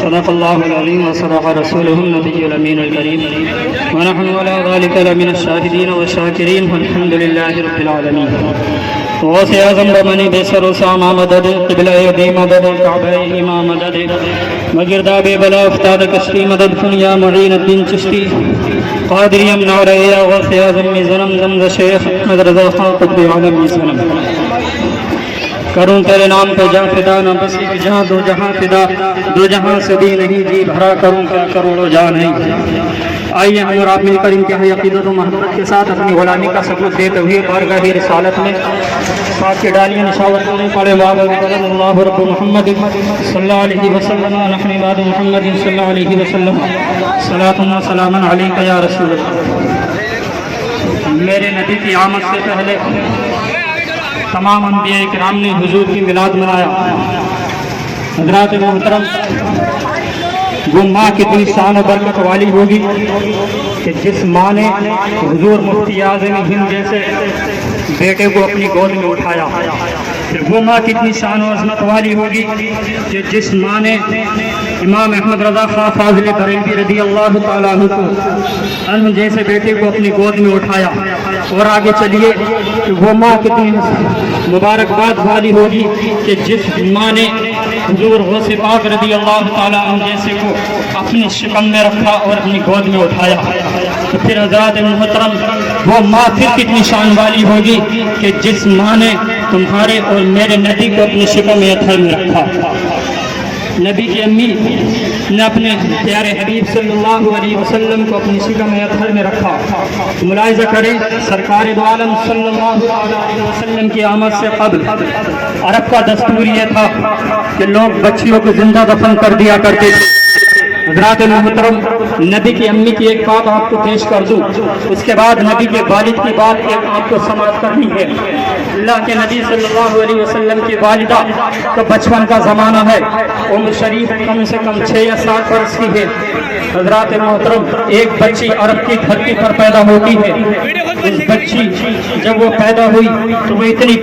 صدق الله العظيم وصدق رسوله النبي الأمين الكريم ونحن على ذلك لمن الشاهدين والشاكرين والحمد لله رب العالمين. غوث اعظم بمنی بیسر اسامہ مدد قبلہ دی مدد کعبہ امام مدد مگرداب بلا افتاد کشتی مدد کنیا معین الدین چشتی قادری امن علیہ غوث اعظم زنم زمز شیخ احمد رضا خان قطب عالم زنم. کروں تیرے نام پہ جہاں فدا نہ بسی جہاں دو جہاں فدا دو جہاں سے بھی نہیں جی بھرا کروں کیا کروڑوں جہاں نہیں. آئیے ہم اور آپ مل کر انتہائی عقیدت و محبت کے ساتھ اپنی غلامی کا ثبوت دیتے ہوئے بارگاہ رسالت میں پاک کے ڈالیاں نشاور کرنے پڑے وعلیکم اللہ رب محمد صلی اللہ علیہ وسلم نحن عباد محمد صلی اللہ علیہ وسلم صلاۃ و سلام علیک یا رسول اللہ. میرے نبی کی آمد سے پہلے تمام انبیاء کرام نے حضور کی میلاد منایا. حضرات محترم وہ ماں کتنی شان و برکت والی ہوگی کہ جس ماں نے حضور مفتی اعظم ہند جیسے بیٹے کو اپنی گود میں اٹھایا. پھر وہ ماں کتنی شان و عظمت والی ہوگی کہ جس ماں نے امام احمد رضا خان فاضل بریلوی رضی اللہ تعالیٰ عنہ جیسے بیٹے کو اپنی گود میں اٹھایا. اور آگے چلیے کہ وہ ماں کتنی مبارکباد والی ہوگی کہ جس ماں نے حضور غوث پاک رضی اللہ تعالیٰ عنہ جیسے کو اپنی شکم میں رکھا اور اپنی گود میں اٹھایا. تو پھر حضرات محترم وہ ماں پھر کتنی شان والی ہوگی کہ جس ماں نے تمہارے اور میرے نبی کو اپنی شکم میں اطہر میں رکھا. نبی کی امی نے اپنے پیارے حبیب صلی اللہ علیہ وسلم کو اپنی شکم اطہر میں رکھا. ملاحظہ کریں سرکار دو عالم صلی اللہ علیہ وسلم کی آمد سے قبل عرب کا دستور یہ تھا کہ لوگ بچیوں کو زندہ دفن کر دیا کرتے تھے. حضرات محترم نبی کی امی کی ایک بات آپ کو پیش کر دوں, اس کے بعد نبی کے والد کی بات ایک آپ کو سماعت کرنی ہے. اللہ کے نبی صلی اللہ علیہ وسلم کی والدہ کا بچپن کا زمانہ ہے. عمر شریف کم سے کم 6 یا 7 برس کی ہے. حضرات محترم ایک بچی عرب کی دھرتی پر پیدا ہوتی ہے. اس بچی جب وہ پیدا ہوئی تو وہ اتنی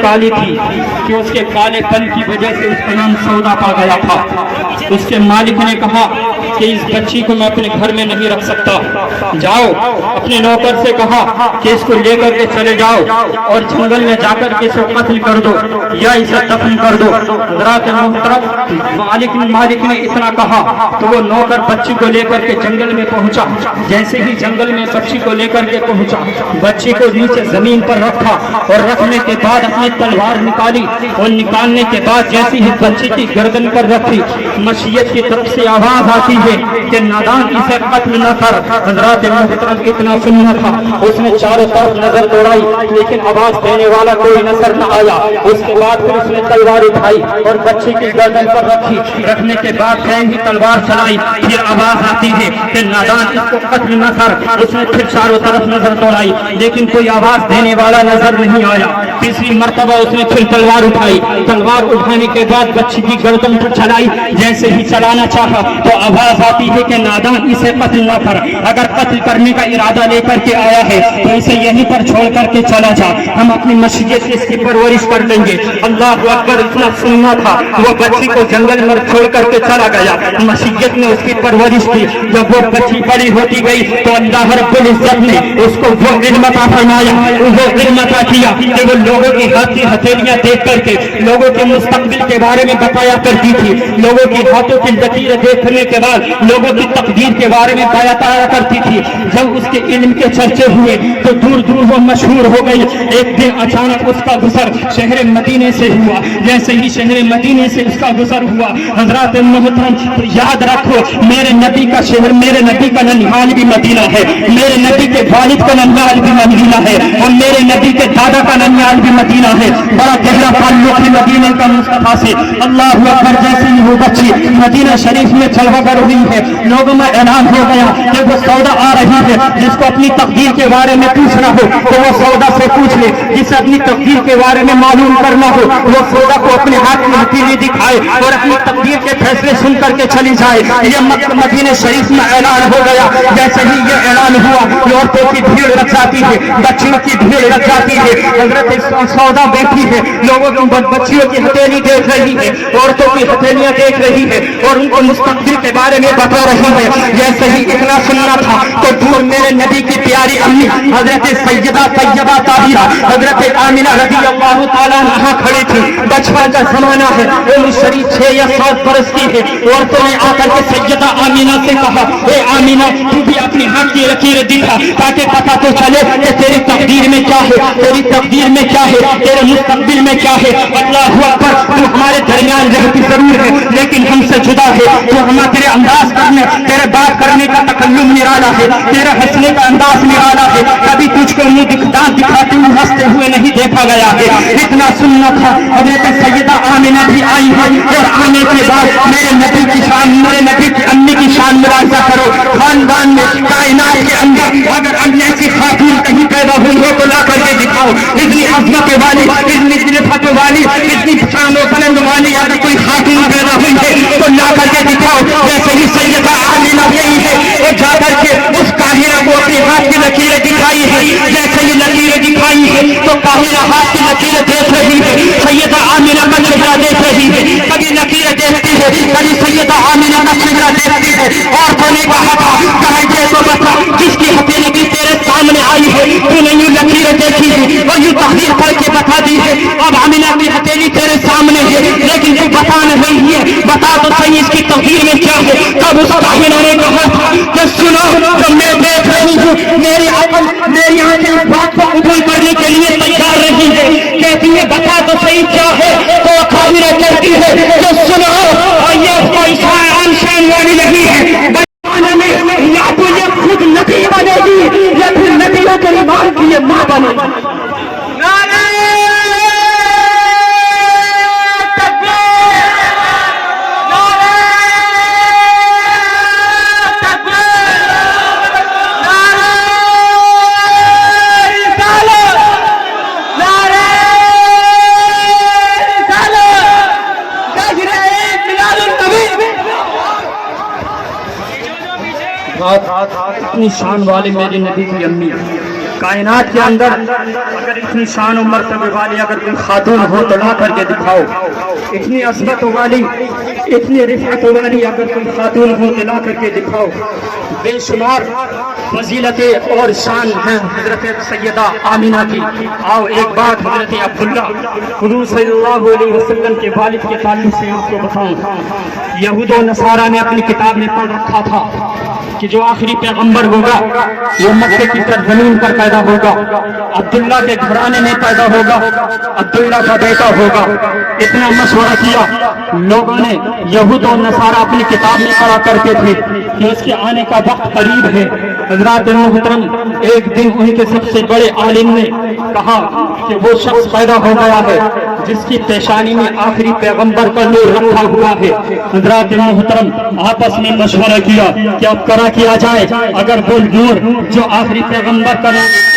کالی تھی کہ اس کے کالے پن کی وجہ سے اس کا نام سودا پا گیا تھا. اس کے مالک نے کہا کہ اس بچی کو میں اپنے گھر میں نہیں رکھ سکتا, جاؤ اپنے نوکر سے کہا کہ اس کو لے کر کے چلے جاؤ اور جنگل میں جا کر کے اسے قتل کر دو یا اسے دفن کر دو. حضرات محترم مالک نے اتنا کہا تو وہ نوکر بچی کو لے کر کے جنگل میں پہنچا. جیسے ہی جنگل میں بچی کو لے کر کے پہنچا, بچی کو نیچے زمین پر رکھا اور رکھنے کے بعد اپنی تلوار نکالی اور نکالنے کے بعد جیسی ہی بچی کی گردن پر رکھی, مشیت کی طرف سے آواز آتی ہے کہ نادان اسے قتل نہ کر. حضرات محترم اتنا سننا تھا, اس نے چاروں طرف نظر دوڑائی لیکن آواز دینے والا کوئی نظر نہ آیا. اس کے بعد پھر اس نے تلوار اٹھائی اور بچی کی گردن پر رکھی. رکھنے کے بعد ہی تلوار چلائی. پھر آواز آتی ہے کہ نادان اس کو قتل نہ کر. اس نے پھر چاروں طرف نظر دوڑائی لیکن کوئی آواز دینے والا نظر نہیں آیا. تیسری مرتبہ اس نے پھر تلوار اٹھائی. تلوار اٹھانے کے بعد بچی کی گردن پر چلائی. جیسے ہی چلانا چاہا تو آواز آتی ہے کہ نادان اسے قتل نہ کر. اگر قتل کرنے کا ارادہ لے کر کے آیا ہے تو اسے یہیں پر چھوڑ کر کے چلا جا, ہم اپنی مشیت سے اس کی پرورش کر لیں گے. اللہ اکبر اتنا سننا تھا. وہ بچی کو جنگل میں چھوڑ کر کے چلا گیا. مشیت نے اس کی پرورش کی. جب وہ بچی بڑی ہوتی گئی تو اللہ رب العزت نے اس کو وہ علم عطا فرمایا, وہ علم عطا کیا کہ وہ لوگوں کی ہاتھی ہتھیلیاں دیکھ کر کے لوگوں کے مستقبل کے بارے میں بتایا کرتی تھی. لوگوں کی ہاتھوں کی لکیریں دیکھنے کے بعد لوگوں کی تقدیر کے بارے میں بتایا کرتی تھی. جب اس کے علم کے چرچے ہوئے تو دور دور وہ مشہور ہو گئی. ایک دن اچانک اس کا گزر شہر مدینے سے ہوا. جیسے ہی شہر مدینے سے اس کا گزر ہوا, حضرات محترم تو یاد رکھو میرے نبی کا شہر, میرے نبی کا ننھال بھی مدینہ ہے, میرے نبی کے والد کا ننھال بھی مدینہ ہے, اور میرے نبی کے دادا کا ننھال بھی مدینہ ہے. بڑا گہرا تعلق ہے مدینہ کا مصطفیٰ سے. اللہ اکبر. جیسے ہی وہ بچی مدینہ شریف میں جلوہ گر रही है, लोगों में ऐलान हो गया कि वो सौदा आ रही है। जिसको अपनी तकदीर के बारे में पूछना हो तो वो सौदा से पूछ ले, जिसे अपनी तकदीर के बारे में मालूम करना हो वो सौदा को अपने हाथ में हथेली दिखाए और अपनी तकदीर के फैसले सुन करके चली जाए। ये मदीने शरीफ में ऐलान हो गया। जैसे ही ये ऐलान हुआ, औरतों की भीड़ लग जाती है, बच्चियों की भीड़ लग जाती है। हजरत सौदा बैठी है, लोगों की बच्चियों की हथेली देख रही है, औरतों की हथेलियां देख रही है और उनको मुस्तकबिल के बारे में बता रही है। जैसे ही इतना सुनना था तो दूर मेरे नबी की प्यारी अम्मी हजरत सैयदा तैयबा ताहिरा हजरत आमिना रज़ी अल्लाह ताला अन्हा खड़ी थी। बचपन का जमाना है, उम्र शरीफ 6 या 7 बरस की है। औरतों ने आकर के सैयदा आमिना से कहा, ए आमिना तू भी अपनी हाथ की लकीर दिखा ताकि पता तो चले कि तेरी तकदीर में क्या है, तेरी तकदीर में क्या है, तेरे मुस्तकबिल में क्या है। अल्लाहु अकबर, तू हमारे दरमियान रहती जरूर है लेकिन हमसे जुदा है। तो हम तेरे अंदाज करने, तेरे बात करने का तकल्लुम निराला है, तेरा हंसने का अंदाज निराला है। कभी तुझको मुंह दांत दिखाते हुए हंसते हुए नहीं देखा गया है। इतना सुनना था। हजरत सैयदा आमिना भी आई है और आने के बाद मेरे नबी की शान, मेरे नबी की अम्मी की शान मुलाजा करो। खानदान में कायनात के अंदर अगर अन्य ऐसी खातून कहीं पैदा हुई हो तो ला करके दिखाओ। इतनी अज़मत वाली, इतनी सिलफत वाली, इतनी शान और बुलंद वाली अगर कोई खातून पैदा हुई है तो ला करके दिखाओ। जैसे ही सैयदा आमिना गई है और जाकर के उस काहिरा को अपने हाथ की लकीरें दिखाई है। जैसे ही लकीरें दिखाई है तो काहिरा हाथ की लकीरें देख रही है, सैयदा आमिना का चेहरा देख रही है। कभी लकीरें देखती है, कभी सैयदा आमिना का चेहरा देखती है। और तो ने कहा था, कहे ये तो बता जिसकी हथेली भी तेरे सामने आई है तूने यूं लकीरें देखी है और यूं तहरीर करके बता दी है। अब आमिना की हथेली तेरे सामने है लेकिन तू बता नहीं है, बता तो सही इसकी तकदीर में क्या है। तब उस काहिरा ने कहा था कि सुनो तो मैं देख रही हूँ, मेरी अकल, मेरी आंखें इस बात को कबूल करने के लिए तैयार नहीं है। कहती है बता तो सही क्या है। तो काहिरा कहती है कि सुनो, और ये कोई शान शान वाली नहीं है, या तो ये खुद नबी बनेगी या फिर नबियों के ईमान की ये मां बनेगी। इतनी शान वाली मेरी नबी की अम्मी, कायनात के अंदर अगर इतनी शान और मर्तबे वाली अगर कोई खातून हो तो ला करके दिखाओ। इतनी असमत वाली, इतनी रिफत वाली अगर कोई खातून हो तो ला करके दिखाओ। बेशुमार फजीलतें और शान हैं हजरत सैयदा आमिना की। आओ एक बात हजरत अब्दुल्ला हुजूर सल्लल्लाहु अलैहि वसल्लम के वालिद के ताल्लुक से आपको बताऊं। यहूद और नसारा ने अपनी किताब में पढ़ रखा था कि जो आखिरी पैगंबर होगा वो मक्के की सरजमीन पर पैदा होगा, अब्दुल्ला के घराने में पैदा होगा, अब्दुल्ला का बेटा होगा। इतना मशवरा किया लोगों ने, यहूद और नसारा अपनी किताब में पढ़ा करते थे कि उसके आने का वक्त करीब है। हज़रात मोहतरम, एक दिन उनके सबसे बड़े आलिम ने कहा कि वो शख्स पैदा हो गया है जिसकी पेशानी में आखिरी पैगंबर का नूर रखा हुआ है। हज़रात मोहतरम, आपस में मशवरा किया कि अब करा किया जाए। अगर वो नूर जो आखिरी पैगंबर का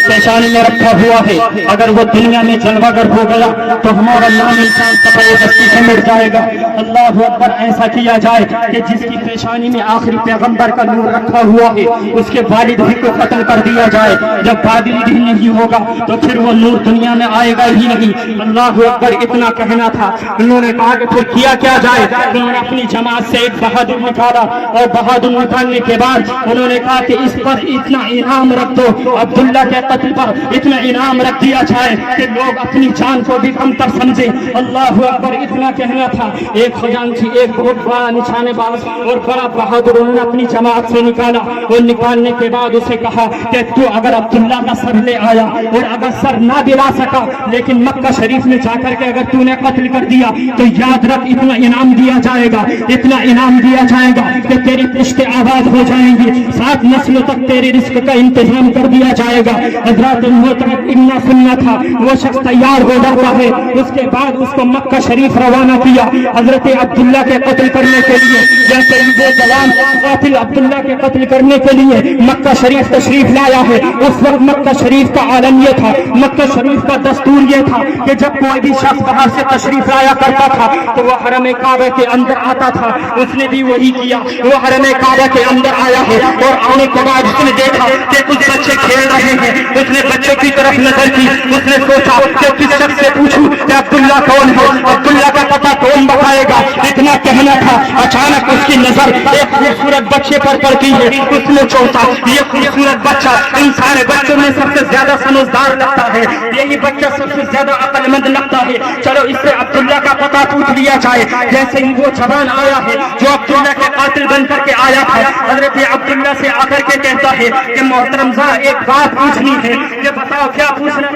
पेशानी में रखा हुआ है अगर वो दुनिया में जलवागर हो गया तो हमारा नाम इंसान सफाई से मिट जाएगा। अल्लाह अकबर, ऐसा किया जाए कि जिसकी पेशानी में आखिरी पैगंबर का नूर रखा हुआ है उसके वालिद ही को कत्ल कर दिया जाए। जब वालिद ही नहीं होगा तो फिर वो नूर दुनिया में आएगा ही नहीं। अल्लाह अकबर, इतना कहना था। उन्होंने कहा कि फिर किया क्या जाए। उन्होंने अपनी जमात से एक बहादुर निकाला और बहादुर निकालने के बाद उन्होंने कहा कि इस पर इतना इनाम रख दो, अब्दुल्ला के कत्ल पर इतना इनाम रख दिया जाए कि लोग अपनी जान को भी कमतर समझे। अल्लाह अकबर, इतना कहना था। एक खजांची, एक बहुत बड़ा निशानेबाज और बड़ा बहादुर उन्होंने अपनी जमात से निकाला और निकालने के बाद उसे कहा कि तू अगर अब्दुल्ला का सर ले आया और अगर सर ना दिला सका लेकिन मक्का शरीफ में जाकर के अगर तूने कत्ल कर दिया तो याद रख इतना इनाम दिया जाएगा, इतना इनाम दिया जाएगा कि तेरी पुश्ते आबाद हो जाएंगी। जाएंगी, 7 नस्लों तक तेरे रिस्क का इंतजाम कर दिया जाएगा। हजरत मोहतरम इन्ना सुनना था, वो शख्स तैयार हो जाता है। उसके बाद उसको मक्का शरीफ रवाना किया हजरत अब्दुल्ला के कत्ल करने के लिए। जैसे ही वो जवान कातिल अब्दुल्ला के कत्ल करने के लिए मक्का शरीफ तशरीफ लाया है, उस वक्त मक्का शरीफ का आलम ये था, मक्का शरीफ का दस्तूर ये था कि जब कोई भी शख्स बाहर से तशरीफ लाया करता था तो वह हरम काबा के अंदर आता था। उसने भी वही किया, वो हरम काबा के अंदर आया है और आने के बाद उसने देखा कि कुछ बच्चे खेल रहे हैं। उसने बच्चों की तरफ नजर की, उसने सोचा कि किस शख्स से पूछूं कि अब्दुल्ला कौन है, अब्दुल्ला का पता कौन बताएगा। इतना कहना था, अचानक उसकी नजर एक खूबसूरत बच्चे पर पड़ती है। उसने सोचा ये खूबसूरत बच्चा इन सारे बच्चों में सबसे ज्यादा समझदार लगता है, यही बच्चा सबसे ज्यादा अक्लमंद लगता है, चलो इससे अब्दुल्ला का पता पूछ लिया जाए। जैसे ही वो जवान आया है जो अब्दुल्ला के कातिल बन करके आया था, हजरत अब्दुल्ला से आकर के कहता है कि मोहतरम ज़रा एक बात पूछनी है, ये बताओ क्या पूछना।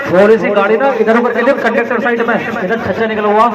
थोड़ी सी गाड़ी ना इधर ऊपर कंडक्टर साइड में इधर खच्चा निकला हुआ।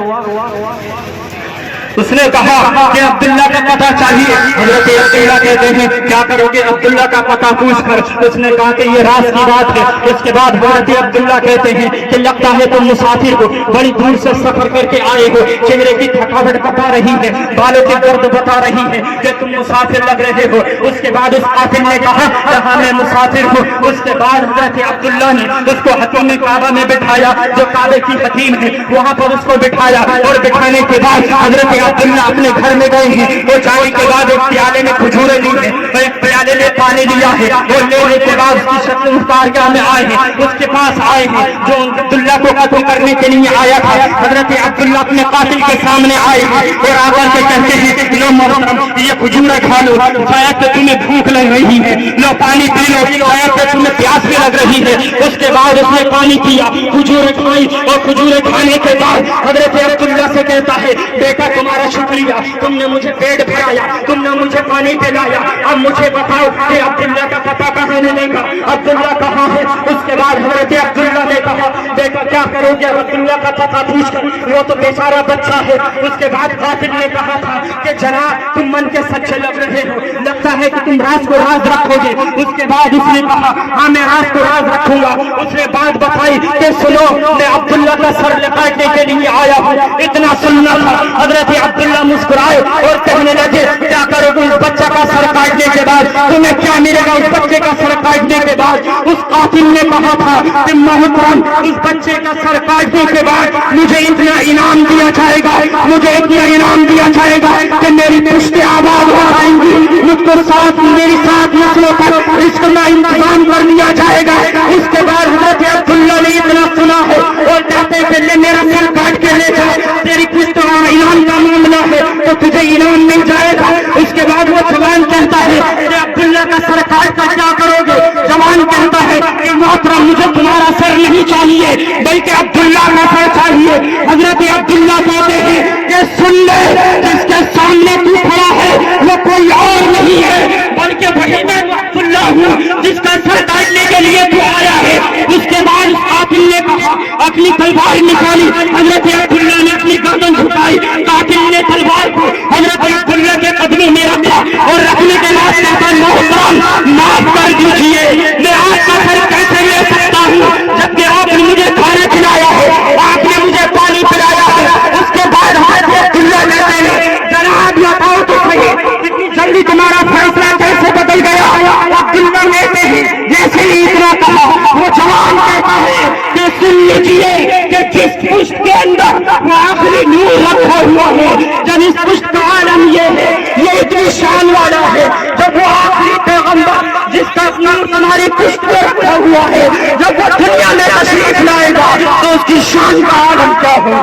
उसने कहा कि अब्दुल्ला का पता चाहिए। हजरत अब्दुल्ला कहते हैं क्या करोगे अब्दुल्ला का पता पूछकर। उसने कहा कि ये राज की बात है। उसके बाद हजरत अब्दुल्ला कहते हैं कि लगता है तुम मुसाफिर हो, बड़ी दूर से सफर करके आए हो, चेहरे की थकावट बता रही है, बालों की दर्द बता रही है कि तुम मुसाफिर लग रहे हो। उसके बाद उस कातिल ने कहा हाँ मैं मुसाफिर हूँ। उसके बाद हजरत अब्दुल्ला ने उसको हकीम काबा में बिठाया, जो काबे की हकीम है वहाँ पर उसको बिठाया और बिठाने के बाद हजरत अब्दुल्ला अपने घर में गए हैं। वो जाने के बाद एक प्याले में खजूरें ली है, एक प्याले में पानी लिया है और लेने के बाद उसकी शक्ल कारगाह में आए हैं, उसके पास आए हैं जो अब्दुल्ला को कत्ल करने के लिए आया था। हजरत अब्दुल्ला अपने कातिल के सामने आए हैं और आकर के कहते हैं लो मोहतरम ये खजूरें खा लो, शायद कि तुम्हें भूख लग रही है, लो पानी पी लो, शायद कि तुम्हें प्यास भी लग रही है। उसके बाद उसने पानी पिया, खजूरें खाई और खजूरें खाने के बाद हजरत अब्दुल्ला से कहता है बेटा तुम्हारा शुक्रिया, तुमने मुझे पेट भराया, तुमने मुझे पानी पिलाया, अब मुझे बताओ कि अब्दुल्ला का पता कहाँ मिलेगा, अब्दुल्ला कहाँ है। उसके बाद हजरत अब्दुल्ला ने कहा बेटा क्या करोगे अब्दुल्ला का पता पूछकर, वो तो बेचारा बच्चा है। उसके बाद कातिल ने कहा था कि जनाब तुम मन के सच्चे लग रहे हो, लगता है कि तुम राज को राज रखोगे। उसके बाद उसने कहा हाँ मैं राज को राज रखूंगा। उसने बात बताई कि सुनो मैं अब्दुल्ला का सर काटने के लिए आया हूँ। इतना सुनना था, हजरत अब्दुल्ला मुस्कुराए और कहने लगे क्या करोगे उस बच्चा का सर काटने के बाद, तुम्हें क्या मिलेगा उस बच्चे का सर काटने के बाद। उस कातिल ने कहा था कि मोहतरम उस बच्चे का सर काटने के बाद मुझे इतना इनाम दिया जाएगा, मुझे इतना इनाम दिया जाएगा कि मेरी पुश्तें आबाद हो जाएंगी, मुझको साथ मेरी 7 नस्लों पर इसका इंतजाम कर लिया जाएगा। उसके बाद हजरत अब्दुल्ला ने इतना सुना है और कहते पहले मेरा सर काट के ले जाए, तेरी पुश्तों इनाम का मामला है तो तुझे इनाम मिल जाएगा। उसके बाद वो जवान कहता है कि अब्दुल्ला का सर काट कर क्या करोगे। जवान कहता है कि मोहतरम मुझे तुम्हारा सर नहीं चाहिए बल्कि अब्दुल्ला का सर चाहिए। हजरत अब्दुल्ला कहते हैं कि सुन ले जिसके सामने तू खड़ा है वो कोई और नहीं है बल्कि वही मैं अब्दुल्ला हूँ जिसका सर काटने के लिए तू आया है। उसके बाद कातिल ने कहा अपनी तलवार निकाली, हजरत अब्दुल्ला ने अपनी गर्दन झुकाई, कातिल ने तलवार को हजरत अब्दुल्ला के कदमों में रखा और रखने के बाद कहता मोहतरम माफ कर दीजिए, मैं आपका सर कैसे ले सकता हूँ जबकि आपने मुझे खाना खिलाया है, आपने मुझे पानी पिलाया है। उसके बाद हजरत अब्दुल्ला कहते हैं जनाब बताओ तो सही इतनी जल्दी तुम्हारा फैसला कैसे बदल गया। अब्दुल्ला कहते हैं जैसे ही इतना कहा वो जवान कहता है कि सुन लीजिए कि जिस पुष्ट के अंदर वो आखिरी नूर रखा हुआ है, जब इस पुष्ट का आलम ये है, ये इतनी शान वाला है, जब वो आखिरी पैगंबर जिसका नूर तुम्हारी पुष्ट में रखा हुआ है जब वो दुनिया में तशरीफ लाएगा तो उसकी शान का आलम क्या हो।